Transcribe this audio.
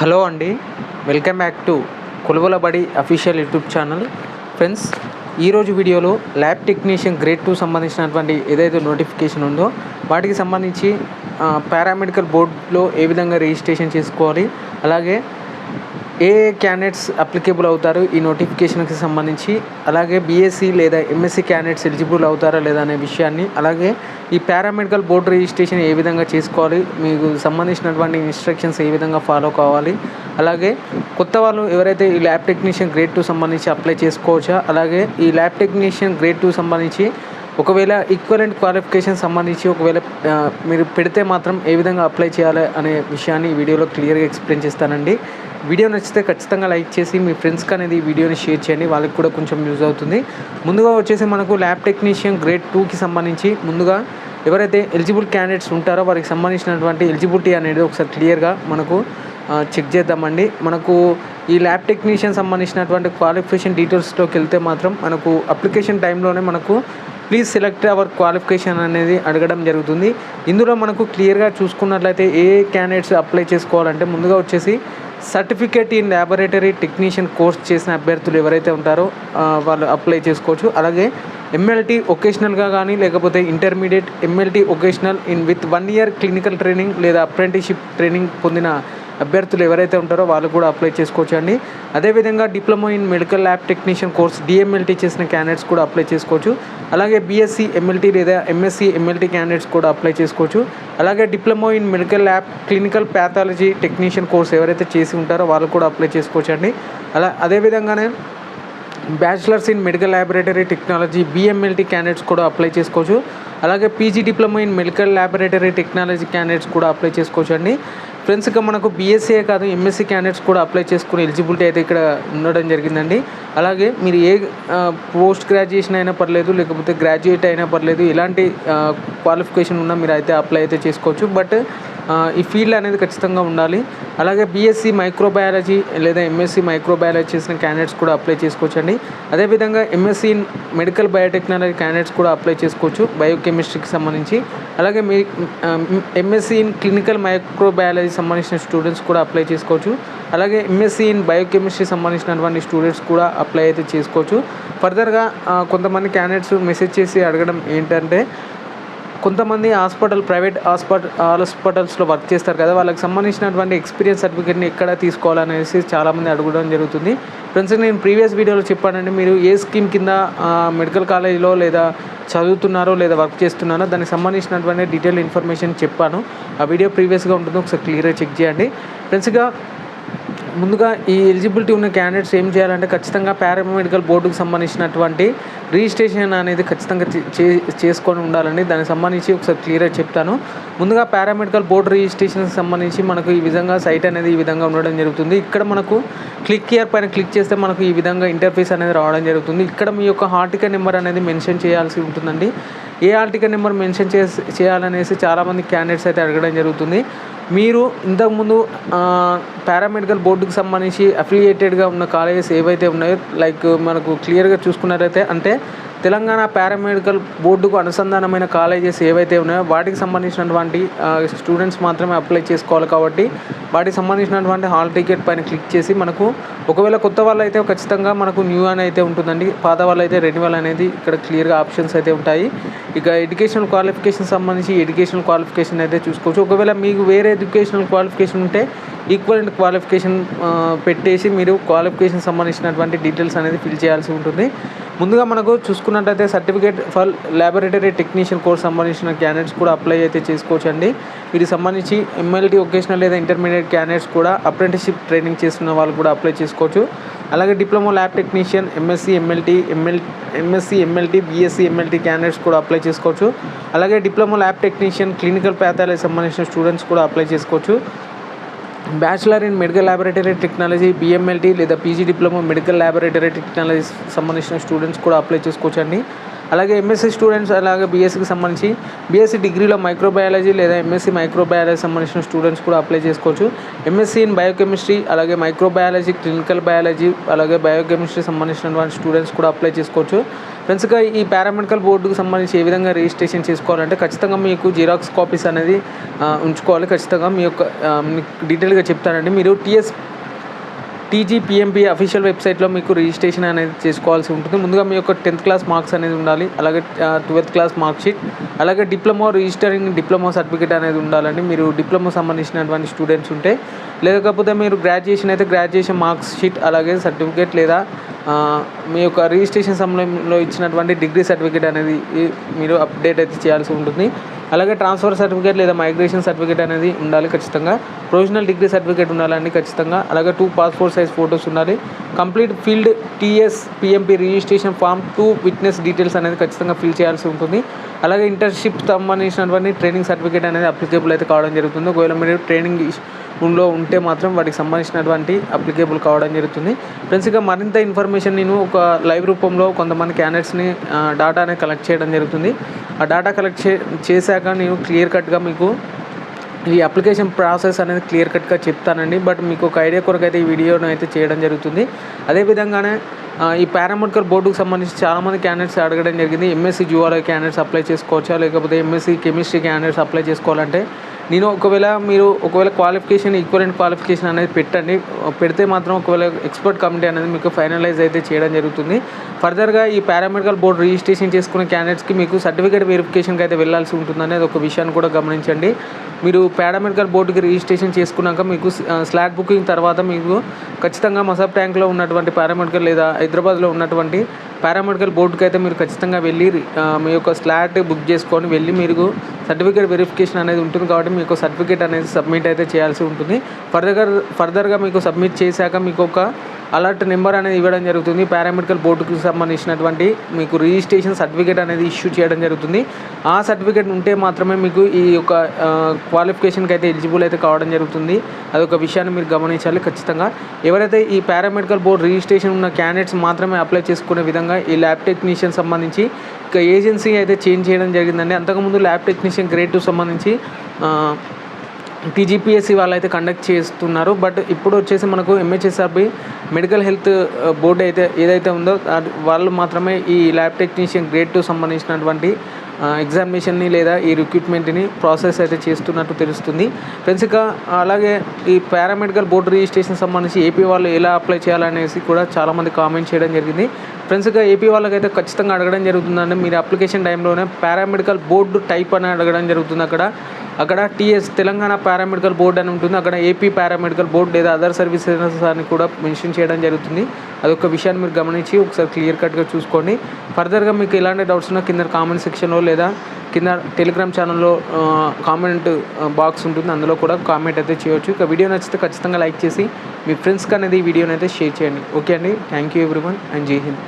Hello అండి, welcome back to కొలువుల బడి official YouTube channel. Friends, ఈరోజు వీడియోలో ల్యాబ్ టెక్నీషియన్ గ్రేడ్ 2 సంబంధించినటువంటి ఏదైతే నోటిఫికేషన్ ఉందో వాటికి సంబంధించి పారామెడికల్ బోర్డులో ఏ విధంగా రిజిస్ట్రేషన్ చేసుకోవాలి, అలాగే ఏ క్యాండిడేట్స్ అప్లికేబుల్ అవుతారు ఈ నోటిఫికేషన్కి సంబంధించి, అలాగే బీఎస్సీ లేదా ఎంఎస్సీ క్యాండిడేట్స్ ఎలిజిబుల్ అవుతారా లేదా అనే విషయాన్ని, అలాగే ఈ పారామెడికల్ బోర్డు రిజిస్ట్రేషన్ ఏ విధంగా చేసుకోవాలి, మీకు సంబంధించినటువంటి ఇన్స్ట్రక్షన్స్ ఏ విధంగా ఫాలో కావాలి, అలాగే కొత్త వాళ్ళు ఎవరైతే ఈ ల్యాబ్ టెక్నీషియన్ గ్రేడ్ 2 సంబంధించి అప్లై చేసుకోవచ్చా, అలాగే ఈ ల్యాబ్ టెక్నీషియన్ గ్రేడ్ 2 సంబంధించి ఒకవేళ ఈక్వలెంట్ క్వాలిఫికేషన్ సంబంధించి ఒకవేళ మీరు పెడితే మాత్రం ఏ విధంగా అప్లై చేయాలి అనే విషయాన్ని ఈ వీడియోలో క్లియర్గా ఎక్స్ప్లెయిన్ చేస్తానండి. వీడియో నచ్చితే ఖచ్చితంగా లైక్ చేసి మీ ఫ్రెండ్స్కి అనేది ఈ వీడియోని షేర్ చేయండి, వాళ్ళకి కూడా కొంచెం యూజ్ అవుతుంది. ముందుగా వచ్చేసి మనకు ల్యాబ్ టెక్నీషియన్ గ్రేడ్ 2కి సంబంధించి ముందుగా ఎవరైతే ఎలిజిబుల్ క్యాండిడేట్స్ ఉంటారో వారికి సంబంధించినటువంటి ఎలిజిబిలిటీ అనేది ఒకసారి క్లియర్గా మనకు చెక్ చేద్దామండి. మనకు ఈ ల్యాబ్ టెక్నీషియన్ సంబంధించినటువంటి క్వాలిఫికేషన్ డీటెయిల్స్లోకి వెళ్తే మాత్రం మనకు అప్లికేషన్ టైంలోనే మనకు ప్లీజ్ సెలెక్ట్ అవర్ క్వాలిఫికేషన్ అనేది అడగడం జరుగుతుంది. ఇందులో మనకు క్లియర్గా చూసుకున్నట్లయితే ఏ క్యాండిడేట్స్ అప్లై చేసుకోవాలంటే ముందుగా వచ్చేసి certificate in laboratory technician course చేసిన అభ్యర్థులు ఎవరైతే ఉంటారో వాళ్ళు అప్లై చేసుకోవచ్చు. అలాగే ఎంఎల్టీ ఒకేషనల్గా కానీ లేకపోతే intermediate MLT vocational in with 1 year clinical training లేదా అప్రెంటిస్షిప్ ట్రైనింగ్ పొందిన అభ్యర్థులు ఎవరైతే ఉంటారో వాళ్ళు కూడా అప్లై చేసుకోవచ్చు అండి. అదేవిధంగా diploma in medical lab technician course DMLT చేసిన క్యాండిడేట్స్ కూడా అప్లై చేసుకోవచ్చు. అలాగే బీఎస్సీ ఎంఎల్టీ లేదా ఎంఎస్సీ ఎంఎల్టీ క్యాండిడేట్స్ కూడా అప్లై చేసుకోవచ్చు. అలాగే diploma in medical lab clinical pathology technician course ఎవరైతే చేసి ఉంటారో వాళ్ళు కూడా అప్లై చేసుకోవచ్చు అండి. అదేవిధంగానే bachelors in medical laboratory technology BMLT candidates కూడా అప్లై చేసుకోవచ్చు. అలాగే PG diploma in medical laboratory technology candidates కూడా అప్లై చేసుకోవచ్చు అండి. ఫ్రెండ్స్, ఇక మనకు బీఎస్సీ కాదు ఎంఎస్సీ క్యాండిడేట్స్ కూడా అప్లై చేసుకునే ఎలిజిబిలిటీ అయితే ఇక్కడ ఉండడం జరిగిందండి. అలాగే మీరు ఏ పోస్ట్ గ్రాడ్యుయేషన్ అయినా పర్లేదు, లేకపోతే గ్రాడ్యుయేట్ అయినా పర్లేదు, ఎలాంటి క్వాలిఫికేషన్ ఉన్నా మీరు అయితే అప్లై అయితే చేసుకోవచ్చు. బట్ ఈ ఫీల్డ్ అనేది ఖచ్చితంగా ఉండాలి. అలాగే బీఎస్సీ మైక్రోబయాలజీ లేదా ఎంఎస్సీ మైక్రోబయాలజీ చేసిన క్యాండిడేట్స్ కూడా అప్లై చేసుకోవచ్చు అండి. అదేవిధంగా MSc in medical biotechnology candidates కూడా అప్లై చేసుకోవచ్చు బయోకెమిస్ట్రీకి సంబంధించి. అలాగే మీ ఎంఎస్సీ ఇన్ క్లినికల్ మైక్రోబయాలజీ సంబంధించిన స్టూడెంట్స్ కూడా అప్లై చేసుకోవచ్చు. అలాగే ఎంఎస్సీ ఇన్ బయోకెమిస్ట్రీ సంబంధించినటువంటి స్టూడెంట్స్ కూడా అప్లై అయితే చేసుకోవచ్చు. ఫర్దర్గా కొంతమంది క్యాండిడేట్స్ మెసేజ్ చేసి అడగడం ఏంటంటే, కొంతమంది ప్రైవేట్ హాస్పిటల్స్లో వర్క్ చేస్తారు కదా, వాళ్ళకి సంబంధించినటువంటి ఎక్స్పీరియన్స్ సర్టిఫికేట్ని ఎక్కడ తీసుకోవాలనేసి చాలామంది అడగడం జరుగుతుంది. ఫ్రెండ్స్, నేను ప్రీవియస్ వీడియోలో చెప్పానండి, మీరు ఏ స్కీమ్ కింద మెడికల్ కాలేజ్లో లేదా చదువుతున్నారో లేదా వర్క్ చేస్తున్నారో దానికి సంబంధించినటువంటి డీటెయిల్ ఇన్ఫర్మేషన్ చెప్పాను. ఆ వీడియో ప్రీవియస్గా ఉంటుంది, ఒకసారి క్లియర్గా చెక్ చేయండి. ఫ్రెండ్స్గా ముందుగా ఈ ఎలిజిబిలిటీ ఉన్న క్యాండిడేట్స్ ఏం చేయాలంటే ఖచ్చితంగా పారామెడికల్ బోర్డుకు సంబంధించినటువంటి రిజిస్ట్రేషన్ అనేది ఖచ్చితంగా చేసుకొని ఉండాలండి. దానికి సంబంధించి ఒకసారి క్లియర్గా చెప్తాను. ముందుగా పారామెడికల్ బోర్డు రిజిస్ట్రేషన్కి సంబంధించి మనకు ఈ విధంగా సైట్ అనేది ఈ విధంగా ఉండడం జరుగుతుంది. ఇక్కడ మనకు క్లిక్ హియర్ పైన క్లిక్ చేస్తే మనకు ఈ విధంగా ఇంటర్ఫేస్ అనేది రావడం జరుగుతుంది. ఇక్కడ మీ యొక్క హాల్ టికెట్ నెంబర్ అనేది మెన్షన్ చేయాల్సి ఉంటుందండి. ఏ హాల్ టికెట్ నెంబర్ మెన్షన్ చేయాలనేసి చాలామంది క్యాండిడేట్స్ అయితే అడగడం జరుగుతుంది. మీరు ఇంతకుముందు పారామెడికల్ బోర్డుకి సంబంధించి అఫిలియేటెడ్గా ఉన్న కాలేజెస్ ఏవైతే ఉన్నాయో, లైక్ మనకు క్లియర్గా చూసుకున్నట్లయితే అంటే తెలంగాణ పారామెడికల్ బోర్డుకు అనుసంధానమైన కాలేజెస్ ఏవైతే ఉన్నాయో వాటికి సంబంధించినటువంటి స్టూడెంట్స్ మాత్రమే అప్లై చేసుకోవాలి. కాబట్టి వాటికి సంబంధించినటువంటి హాల్ టికెట్ పైన క్లిక్ చేసి మనకు ఒకవేళ కొత్త వాళ్ళు అయితే ఖచ్చితంగా మనకు న్యూ అని అయితే ఉంటుందండి, పాత వాళ్ళు అయితే రెన్యువల్ అనేది ఇక్కడ క్లియర్గా ఆప్షన్స్ అయితే ఉంటాయి. ఇక ఎడ్యుకేషనల్ క్వాలిఫికేషన్ సంబంధించి ఎడ్యుకేషనల్ క్వాలిఫికేషన్ అయితే చూసుకోవచ్చు. ఒకవేళ మీకు వేరే ఎడ్యుకేషనల్ క్వాలిఫికేషన్ ఉంటే ఈక్వలెంట్ క్వాలిఫికేషన్ పెట్టేసి మీరు క్వాలిఫికేషన్ సంబంధించినటువంటి డీటెయిల్స్ అనేది ఫిల్ చేయాల్సి ఉంటుంది. ముందుగా మనకు చూసుకున్నట్టయితే certificate for laboratory technician course సంబంధించిన క్యాండిడేట్స్ కూడా అప్లై అయితే చేసుకోవచ్చు అండి. వీటికి సంబంధించి ఎంఎల్టీ ఒకేషనల్ లేదా ఇంటర్మీడియట్ క్యాండిడేట్స్ కూడా అప్రెంటిస్షిప్ ట్రైనింగ్ చేస్తున్న వాళ్ళు కూడా అప్లై చేసుకోవచ్చు. అలాగే diploma lab technician MSc MLT BSc MLT candidates కూడా అప్లై చేసుకోవచ్చు. అలాగే diploma lab technician clinical pathology సంబంధించిన స్టూడెంట్స్ కూడా అప్లై చేసుకోవచ్చు. Bachelor in medical laboratory technology BMLT లేదా PG diploma medical laboratory technology సంబంధించిన స్టూడెంట్స్ కూడా అప్లై చేసుకోవచ్చు అండి. అలాగే ఎంఎస్సీ స్టూడెంట్స్ అలాగే బీఎస్సీకి సంబంధించి బీఎస్సీ డిగ్రీలో మైక్రోబయాలజీ లేదా ఎంఎస్సీ మైక్రోబయాలజీ సంబంధించిన స్టూడెంట్స్ కూడా అప్లై చేసుకోవచ్చు. ఎంఎస్సీ ఇన్ బయోకెమిస్ట్రీ, అలాగే మైక్రోబయాలజీ, క్లినికల్ బయాలజీ, అలాగే బయోకెమిస్ట్రీ సంబంధించినటువంటి స్టూడెంట్స్ కూడా అప్లై చేసుకోవచ్చు. ఫ్రెండ్స్గా ఈ పారామెడికల్ బోర్డుకు సంబంధించి ఏ విధంగా రిజిస్ట్రేషన్ చేసుకోవాలంటే ఖచ్చితంగా మీకు జిరాక్స్ కాపీస్ అనేది ఉంచుకోవాలి. ఖచ్చితంగా మీ యొక్క డీటెయిల్గా చెప్తానండి. మీరు టీజీపీఎంపీ అఫీషియల్ వెబ్సైట్లో మీకు రిజిస్ట్రేషన్ అనేది చేసుకోవాల్సి ఉంటుంది. ముందుగా మీ యొక్క 10th క్లాస్ మార్క్స్ అనేది ఉండాలి, అలాగే 12th క్లాస్ మార్క్ షీట్, అలాగే డిప్లొమా రిజిస్టరింగ్ డిప్లొమా సర్టిఫికేట్ అనేది ఉండాలండి. మీరు డిప్లొమా సంబంధించినటువంటి స్టూడెంట్స్ ఉంటే, లేకపోతే మీరు గ్రాడ్యుయేషన్ అయితే గ్రాడ్యుయేషన్ మార్క్స్ షీట్, అలాగే సర్టిఫికేట్, లేదా మీ యొక్క రిజిస్ట్రేషన్ సమయంలో ఇచ్చినటువంటి డిగ్రీ సర్టిఫికేట్ అనేది మీరు అప్డేట్ అయితే చేయాల్సి ఉంటుంది. అలాగే ట్రాన్స్ఫర్ సర్టిఫికేట్ లేదా మైగ్రేషన్ సర్టిఫికేట్ అనేది ఉండాలి ఖచ్చితంగా. ప్రొవిజనల్ డిగ్రీ సర్టిఫికేట్ ఉండాలండి ఖచ్చితంగా. అలాగే 2 పాస్పోర్ట్ సైజ్ ఫొటోస్ ఉండాలి. Complete filled TSPMP registration form, 2 witness details అనేది ఖచ్చితంగా ఫిల్ చేయాల్సి ఉంటుంది. అలాగే ఇంటర్న్షిప్ సంబంధించినటువంటి ట్రైనింగ్ సర్టిఫికేట్ అనేది అప్లికేబుల్ అయితే కావడం జరుగుతుంది. ఒకవేళ మీరు ట్రైనింగ్ లో ఉంటే మాత్రం వాటికి సంబంధించినటువంటి అప్లికేబుల్ కావడం జరుగుతుంది. ఫ్రెండ్స్, ఇక మరింత ఇన్ఫర్మేషన్ నేను ఒక లైవ్ రూపంలో కొంతమంది క్యాండిడేట్స్ని డాటా అనేది కలెక్ట్ చేయడం జరుగుతుంది. ఆ డాటా కలెక్ట్ చేశాక నేను క్లియర్ కట్గా మీకు ఈ అప్లికేషన్ ప్రాసెస్ అనేది క్లియర్ కట్గా చెప్తానండి. బట్ మీకు ఒక ఐడియా కొరకు అయితే ఈ వీడియోను అయితే చేయడం జరుగుతుంది. అదేవిధంగానే ఈ పారామెడికల్ బోర్డుకు సంబంధించి చాలామంది క్యాండిడేట్స్ అడగడం జరిగింది. ఎంఎస్సీ జువాలజీ క్యాండిడేట్స్ అప్లై చేసుకోవచ్చా, లేకపోతే ఎంఎస్సీ కెమిస్ట్రీ క్యాండిడేట్స్ అప్లై చేసుకోవాలంటే నేను ఒకవేళ క్వాలిఫికేషన్ ఈక్వలెంట్ క్వాలిఫికేషన్ అనేది పెడితే మాత్రం ఒకవేళ ఎక్స్పర్ట్ కమిటీ అనేది మీకు ఫైనలైజ్ అయితే చేయడం జరుగుతుంది. ఫర్దర్గా ఈ పారామెడికల్ బోర్డు రిజిస్ట్రేషన్ చేసుకునే క్యాండిడేట్స్కి మీకు సర్టిఫికేట్ వెరిఫికేషన్కి అయితే వెళ్ళాల్సి ఉంటుంది. అది ఒక విషయాన్ని కూడా గమనించండి. మీరు పారామెడికల్ బోర్డుకి రిజిస్ట్రేషన్ చేసుకున్నాక మీకు స్లాట్ బుకింగ్ తర్వాత మీకు ఖచ్చితంగా మసాబ్ ట్యాంక్లో ఉన్నటువంటి పారామెడికల్ లేదా హైదరాబాద్లో ఉన్నటువంటి పారామెడికల్ బోర్డుకి అయితే మీరు ఖచ్చితంగా వెళ్ళి మీ యొక్క స్లాట్ బుక్ చేసుకొని వెళ్ళి మీరు సర్టిఫికేట్ వెరిఫికేషన్ అనేది ఉంటుంది. కాబట్టి మీకు సర్టిఫికేట్ అనేది సబ్మిట్ అయితే చేయాల్సి ఉంటుంది. ఫర్దర్గా మీకు సబ్మిట్ చేశాక మీకు ఒక అలర్ట్ నెంబర్ అనేది ఇవ్వడం జరుగుతుంది. పారామెడికల్ బోర్డుకి సంబంధించినటువంటి మీకు రిజిస్ట్రేషన్ సర్టిఫికేట్ అనేది ఇష్యూ చేయడం జరుగుతుంది. ఆ సర్టిఫికేట్ ఉంటే మాత్రమే మీకు ఈ యొక్క క్వాలిఫికేషన్కి అయితే ఎలిజిబుల్ అయితే కావడం జరుగుతుంది. అదొక విషయాన్ని మీరు గమనించాలి ఖచ్చితంగా. ఎవరైతే ఈ పారామెడికల్ బోర్డు రిజిస్ట్రేషన్ ఉన్న క్యాండిడేట్స్ మాత్రమే అప్లై చేసుకునే విధంగా ఈ ల్యాబ్ టెక్నీషియన్ సంబంధించి ఇక ఏజెన్సీ అయితే చేంజ్ చేయడం జరిగిందండి. అంతకుముందు ల్యాబ్ టెక్నీషియన్ గ్రేడ్ 2 సంబంధించి టీజీపీఎస్సీ వాళ్ళు అయితే కండక్ట్ చేస్తున్నారు. బట్ ఇప్పుడు వచ్చేసి మనకు ఎంహెచ్ఎస్ఆర్బి మెడికల్ హెల్త్ బోర్డు ఏదైతే ఉందో వాళ్ళు మాత్రమే ఈ ల్యాబ్ టెక్నీషియన్ గ్రేడ్ 2 సంబంధించినటువంటి ఎగ్జామినేషన్ని లేదా ఈ రిక్రూట్మెంట్ని ప్రాసెస్ అయితే చేస్తున్నట్టు తెలుస్తుంది. ఫ్రెండ్స్, ఇక అలాగే ఈ పారామెడికల్ బోర్డు రిజిస్ట్రేషన్ సంబంధించి ఏపీ వాళ్ళు ఎలా అప్లై చేయాలనేసి కూడా చాలామంది కామెంట్ చేయడం జరిగింది. ఫ్రెండ్స్, ఇక ఏపీ వాళ్ళకైతే ఖచ్చితంగా అడగడం జరుగుతుందండి. మీరు అప్లికేషన్ టైంలోనే పారామెడికల్ బోర్డు టైప్ అని అడగడం జరుగుతుంది. అక్కడ టీఎస్ తెలంగాణ పారామెడికల్ బోర్డు అని ఉంటుంది. అక్కడ ఏపీ పారామెడికల్ బోర్డు లేదా అదర్ సర్వీసెస్ అని కూడా మెన్షన్ చేయడం జరుగుతుంది. అదొక విషయాన్ని మీరు గమనించి ఒకసారి క్లియర్ కట్గా చూసుకోండి. ఫర్దర్గా మీకు ఎలాంటి డౌట్స్ ఉన్నా కింద కామెంట్ సెక్షన్లో లేదా కింద టెలిగ్రామ్ ఛానల్లో కామెంట్ బాక్స్ ఉంటుంది, అందులో కూడా కామెంట్ అయితే చేయవచ్చు. ఇక వీడియో నచ్చితే ఖచ్చితంగా లైక్ చేసి మీ ఫ్రెండ్స్కి అనేది ఈ వీడియోని అయితే షేర్ చేయండి. ఓకే అండి, థ్యాంక్ యూ ఎవ్రీవన్ అండ్ జై హింద్.